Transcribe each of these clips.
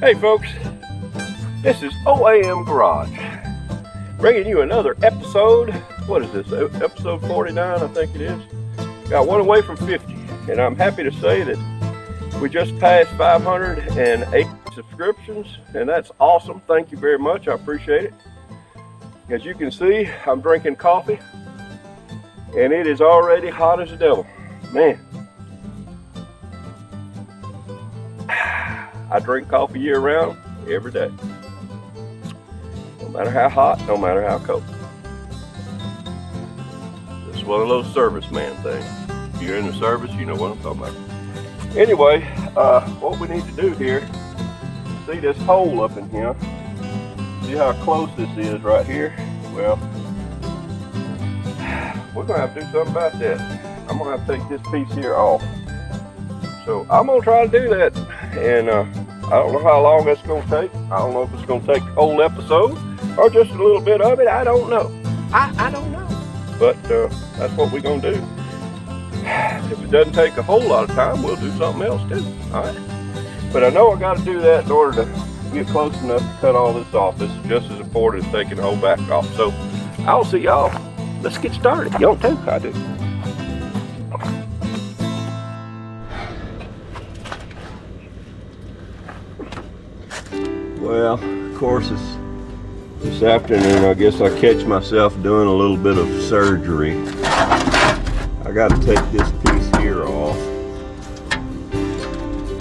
Hey folks, this is OAM Garage, bringing you another episode. What is this, episode 49, I think it is. Got one away from 50, and I'm happy to say that we just passed 508 subscriptions, and that's awesome. Thank you very much, I appreciate it. As you can see, I'm drinking coffee, and it is already hot as the devil. Man, I drink coffee year round, every day. No matter how hot, no matter how cold. It's one of those serviceman things. If you're in the service, you know what I'm talking about. Anyway, what we need to do here, see this hole up in here. See how close this is right here? Well, we're gonna have to do something about that. I'm gonna have to take this piece here off. So I'm gonna try to do that, and I don't know how long that's gonna take. I don't know if it's gonna take the whole episode or just a little bit of it. I don't know. I don't know. But that's what we're gonna do. If it doesn't take a whole lot of time, we'll do something else too. All right. But I know I got to do that in order to get close enough to cut all this off. This is just as important as taking the whole back off. So I'll see y'all. Let's get started. You don't too? I do. Well, of course, it's this afternoon. I guess I catch myself doing a little bit of surgery. I got to take this piece here off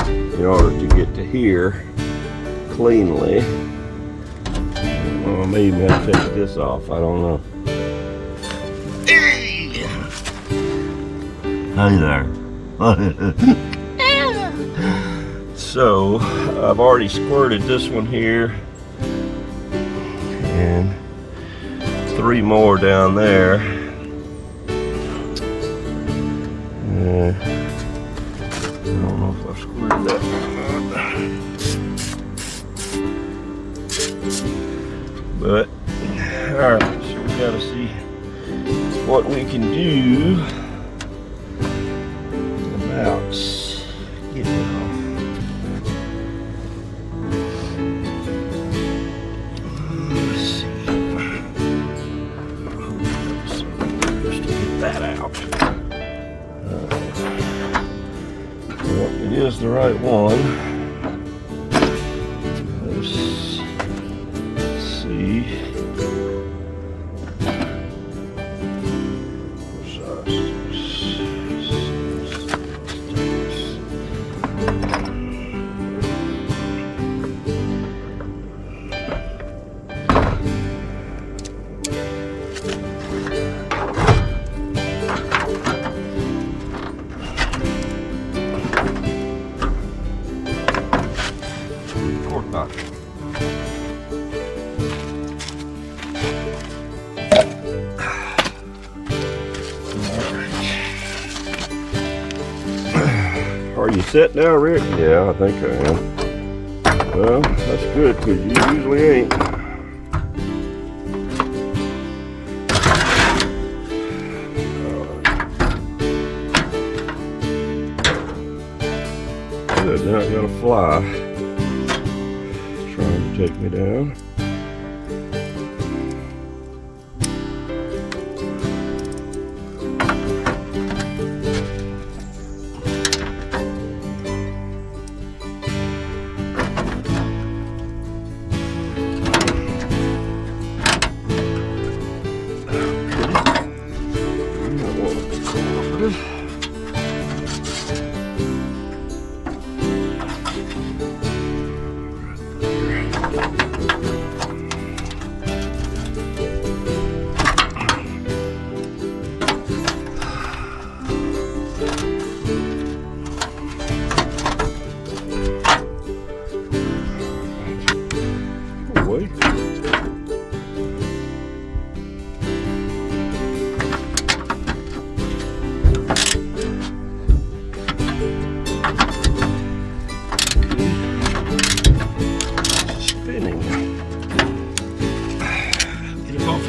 in order to get to here cleanly. Well, I may even have to take this off. I don't know. Hi there. So I've already squirted this one here and 3 more down there. I don't know if I've squirted that one or not. But alright, so we gotta see what we can do about getting it off. It is the right one. Let's see. Are you set now, Rick? Yeah, I think I am. Well, that's good, because you usually ain't. Good, now I got a fly trying to take me down.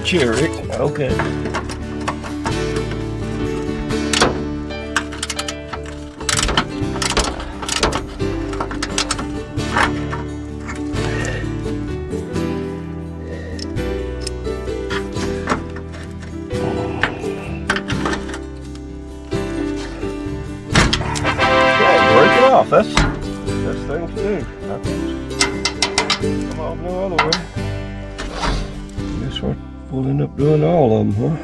Cherry. Okay. off. That's the best thing to do. I think. Come on, no other way. Guess we'll end up doing all of them, huh?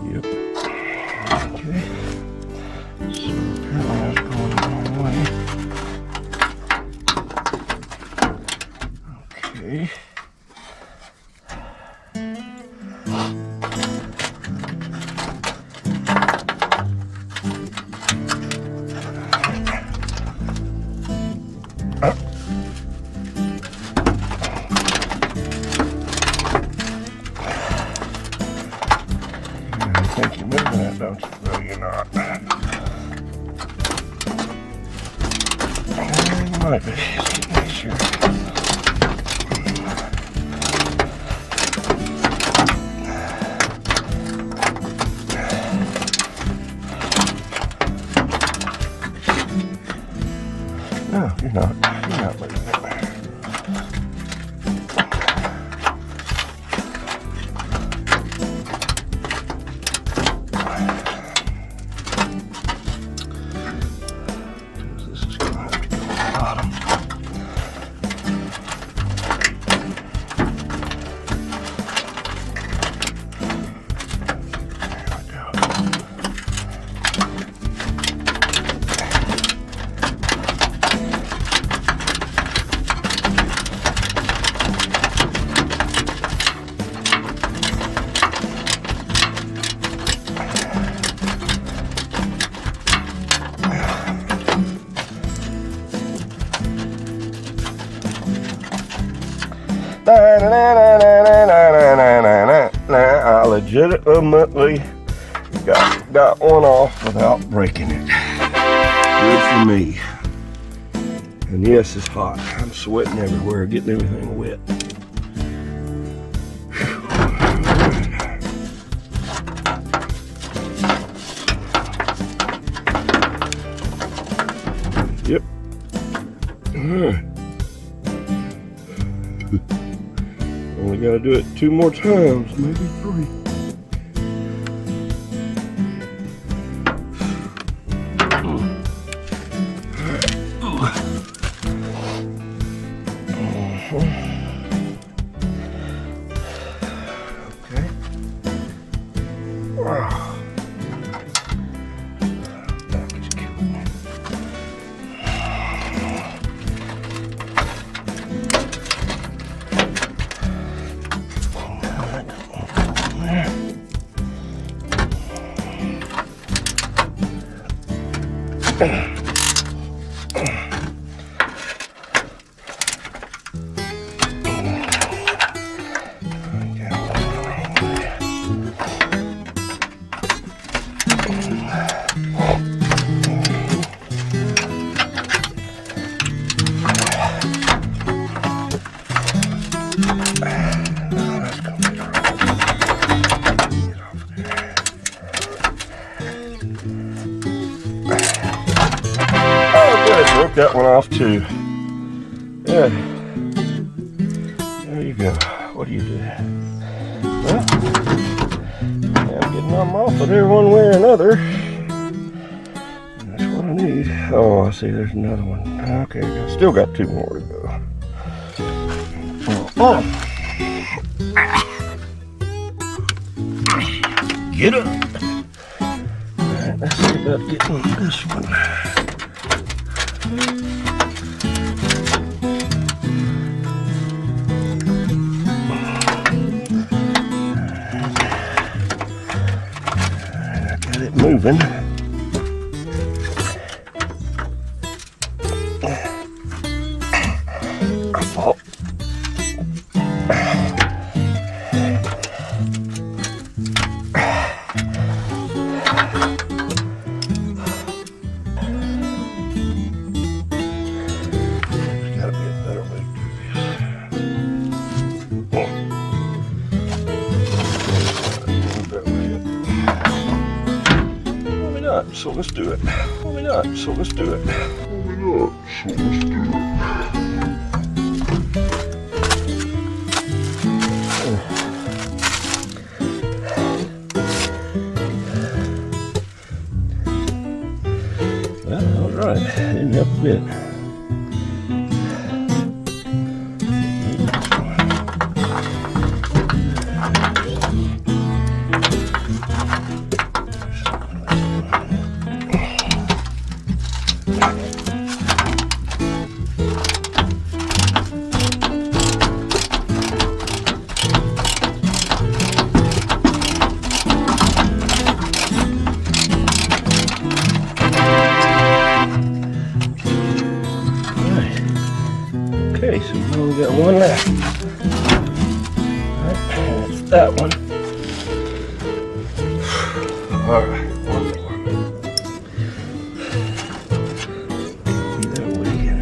Yep. Okay. So apparently I was going the wrong way. Okay. I think you're moving that, don't you? No, you're not. You might be. Just make sure. No, you're not. You're not moving it. I legitimately got one off without breaking it. Good for me. And yes, it's hot. I'm sweating everywhere, getting everything wet. Yep. Only got to do it 2 more times, maybe 3. Okay. Wow. Back is killing me. Broke that one off too. Yeah. There you go. What do you do? Well, I'm getting them off of there one way or another. That's what I need. Oh, I see. There's another one. Okay, still got 2 more to go. Oh. Get up. All right, let's see about getting this one. I got it moving. Oh. So let's do it. Probably not, so let's do it. Probably not, so let's do it. Well, all right. bit. Okay, so we only got one left. Alright, that's that one. Alright, one more. Be that way again.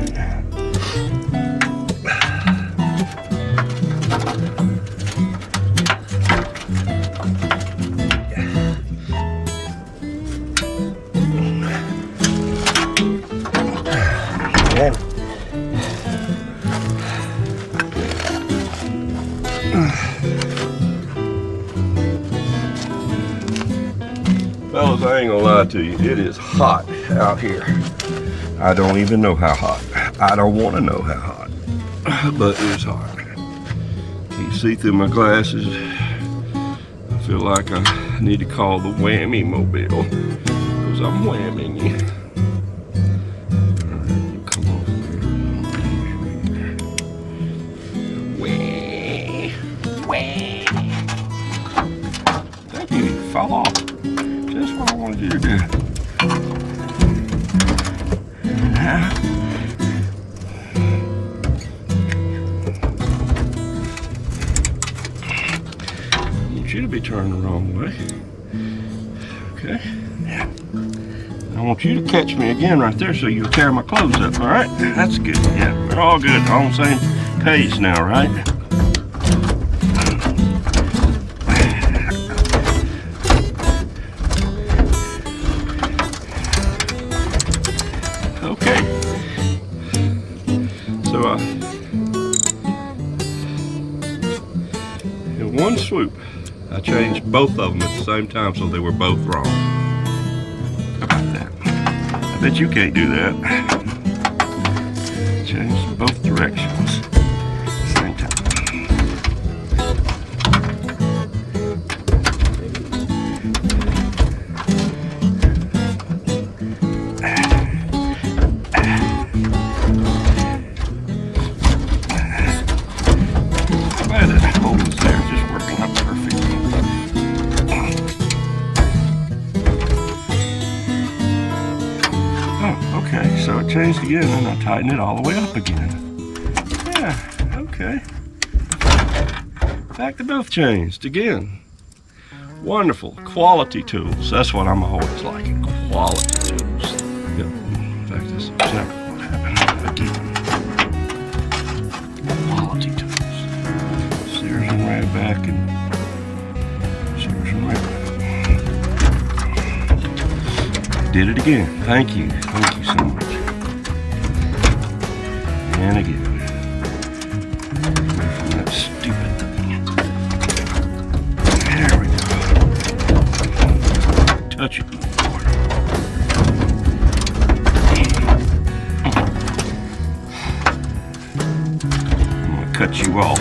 And fellas, I ain't gonna lie to you, it is hot out here. I don't even know how hot. I don't want to know how hot, but it's hot. Can you see through my glasses? I feel like I need to call the whammy mobile, because I'm whamming you. Thank you, fall off. Just what I wanted you to do. Now, I want you to be turned the wrong way. Okay. Yeah. I want you to catch me again right there so you'll tear my clothes up, all right? That's good. Yeah, we're all good. All on the same page now, right? Okay. So in one swoop, I changed both of them at the same time so they were both wrong. How about that? I bet you can't do that. Change both directions at the same time. That hole is there, just working up perfectly. Oh, okay, so it changed again, and I tighten it all the way up again. Yeah, okay. Back to both changed again. Wonderful, quality tools. That's what I'm always liking, quality tools. Yep. In fact, that's exactly what happened again. Quality tools. Right back and right back. Did it again. Thank you so much. And again. Away from that stupid thing. There we go. Touch it. I'm gonna cut you off.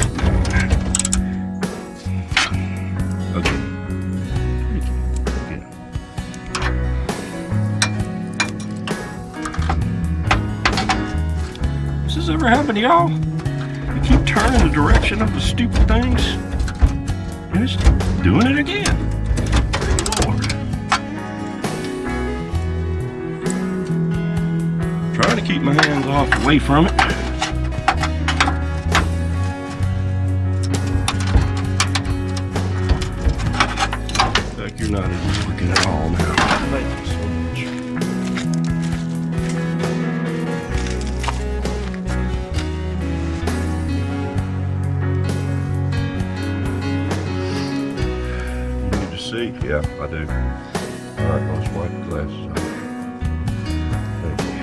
Has this ever happened to y'all? You keep turning the direction of the stupid things, and it's doing it again. Lord. Trying to keep my hands away from it. Like you're not even looking at all now. Thank you so much. See? Yeah, I do. Alright, let's wipe the glasses off. Thank you.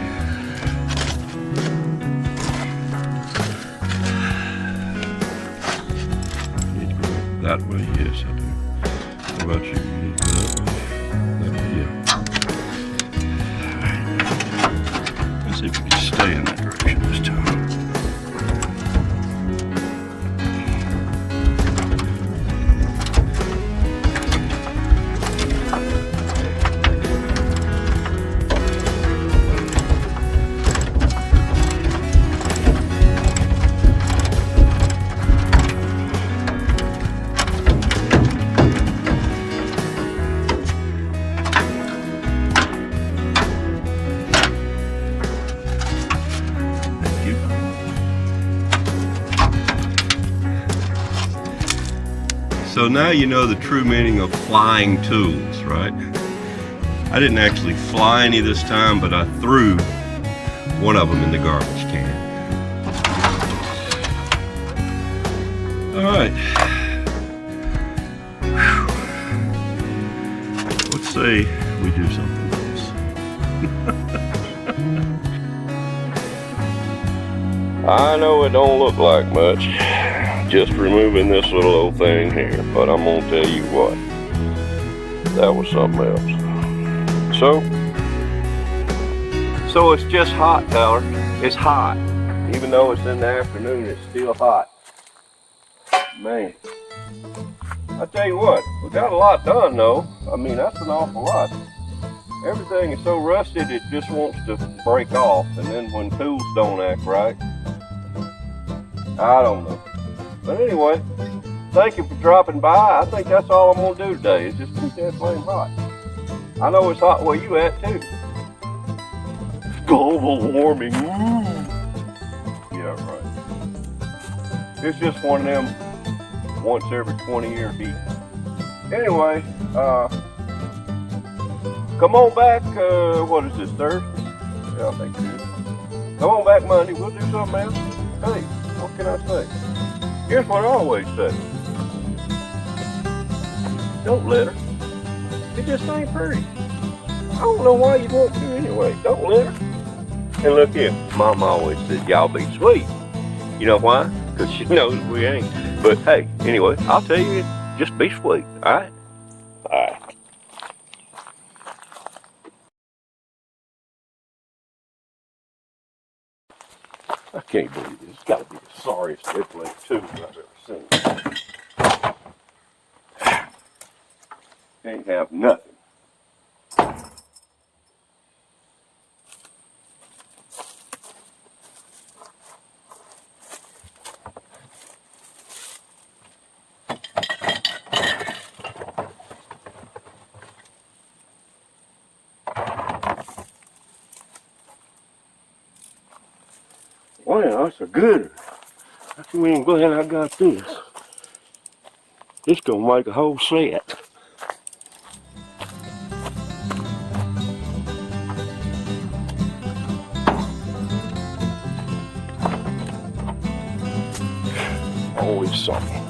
You need to go that way? Yes, I do. How about you? You need to go that way? That way, yeah. Alright. Let's see if we can So now you know the true meaning of flying tools, right? I didn't actually fly any this time, but I threw one of them in the garbage can. All right. Let's say we do something else. I know it don't look like much, just removing this little old thing here, but I'm gonna tell you what, that was something else. So it's just hot, Tyler. It's hot. Even though it's in the afternoon, it's still hot. Man, I tell you what, we got a lot done though. I mean, that's an awful lot. Everything is so rusted, it just wants to break off. And then when tools don't act right, I don't know. But anyway, thank you for dropping by. I think that's all I'm gonna do today, is just keep that flame hot. I know it's hot where you at too. Global warming. Woo. Yeah, right. It's just one of them once every 20-year heat. Anyway, come on back, what is this, Thursday? Yeah, I think it is. Come on back Monday, we'll do something else. Hey, what can I say? Here's what I always say. Don't let her. It just ain't pretty. I don't know why you won't do anyway. Don't let her. And look here, Mama always said, y'all be sweet. You know why? Because she knows we ain't. But hey, anyway, I'll tell you, just be sweet, all right? All right. I can't believe this. It's got to be the sorriest airplane tube I've ever seen. Can't have nothing. Wow, that's a good one. I'm even glad I got this. This gonna make a whole set. Always something.